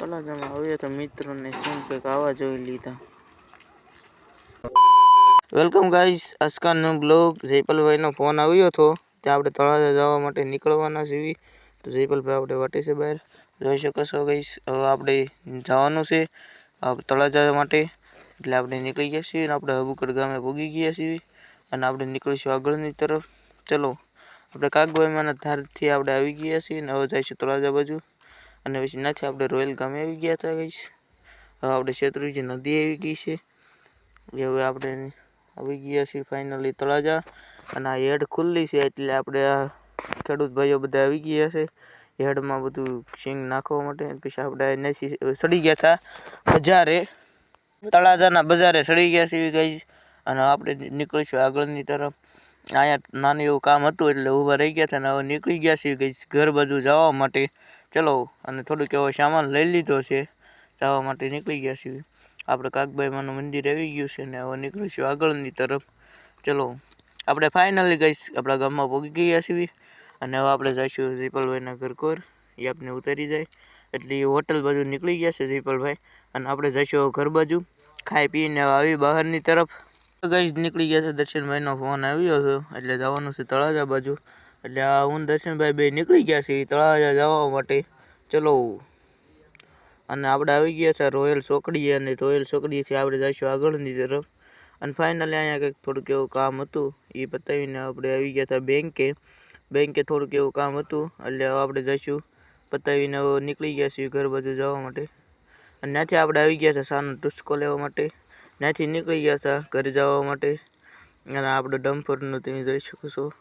તળાજામાં આવ્યા તો મિત્રોને શું કંઈક આવા જોઈ લીધા. વેલકમ ગાઈસ, આજકાલનો બ્લોગ. જયપાલભાઈનો ફોન આવ્યો હતો ત્યાં આપણે તળાજા જવા માટે નીકળવાના છીએ. તો જયપાલભાઈ આપણે વાટે છે બહાર, જોઈ શકો છો ગાઈસ. હવે આપણે જવાનું છે તળાજા માટે, એટલે આપણે નીકળી ગયા છીએ અને આપણે હબુકડ ગામે પહોંચી ગયા છીએ અને આપણે નીકળીશું આગળની તરફ. ચલો, આપણે કાગભાઈમાંના ધારથી આપણે આવી ગયા છીએ અને હવે જઈશું તળાજા બાજુ. અને પછી ત્યાંથી આપણે રોયલ ગામે આવી ગયા હતા ગાઈસ. હવે આપણે શેત્રુંજી નદી આવી ગઈ છે. હવે આપણે આવી ગયા છીએ ફાઇનલી તળાજા, અને આ હેડ ખુલ્લી છે એટલે આપણે આ ખેડૂત ભાઈઓ બધા આવી ગયા છે હેડમાં બધું સિંગ નાખવા માટે. પછી આપણે સડી ગયા હતા બજારે, તળાજાના બજારે સડી ગયા છીએ ગાઈસ. અને આપણે નીકળીશું આગળની તરફ. અહીંયા નાનું એવું કામ હતું એટલે ઊભા રહી ગયા હતા અને હવે નીકળી ગયા છીએ ગાઈસ ઘર બાજુ જવા માટે. ચલો, અને થોડુંક એવો સામાન લઈ લીધો છે, જવા માટે નીકળી ગયા છીએ. આપણે કાગભાઈમાંનું મંદિર આવી ગયું છે ને હવે નીકળીશું આગળની તરફ. ચલો, આપણે ફાઇનલી ગાઈસ આપણા ગામમાં પહોંચી ગયા છીએ અને હવે આપણે જઈશું જયપાલભાઈના ઘર કોર. એ આપણે ઉતરી જાય એટલે એ હોટલ બાજુ નીકળી ગયા છે જયપાલભાઈ, અને આપણે જઈશું ઘર બાજુ ખાઈ પીને આવી બહારની તરફ. ગાઈસ નીકળી ગયા છે. દર્શનભાઈનો ફોન આવ્યો હતો એટલે જવાનું છે તળાજા બાજુ. એટલે આ હું દર્શનભાઈ બે નીકળી ગયા છે તળાજા જવા માટે. ચલો, અને આપણે આવી ગયા છે રોયલ ચોકડી, અને રોયલ ચોકડીથી આપણે જઈશું આગળની તરફ. અને ફાઇનલી અહીંયા કંઈક થોડુંક એવું કામ હતું એ પતાવીને આપણે આવી ગયા હતા બેંકે થોડુંક એવું કામ હતું એટલે આપણે જઈશું પતાવીને હવે નીકળી ગયા છીએ ઘર બાજુ જવા માટે. અને ત્યાંથી આપણે આવી ગયા હતા સાનો ટુસ્કો લેવા માટે. ત્યાંથી નીકળી ગયા હતા ઘરે જવા માટે. અને આપણે ડમ્પરનું તમે જોઈ શકો છો.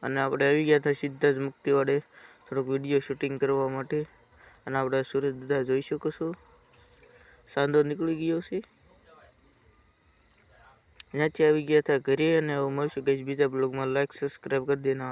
અને આપણે આવી ગયા હતા સીધા જ મુક્તિવાડે થોડુંક વિડીયો શૂટિંગ કરવા માટે. અને આપણે સુરત દાદા જોઈ શકો છો, સાંધો નીકળી ગયો છે. ત્યાંથી આવી ગયા હતા ઘરે, અને હવે મળશું ગાઈસ બીજા બ્લોગમાં. લાઈક સબસ્ક્રાઈબ કરી દેના.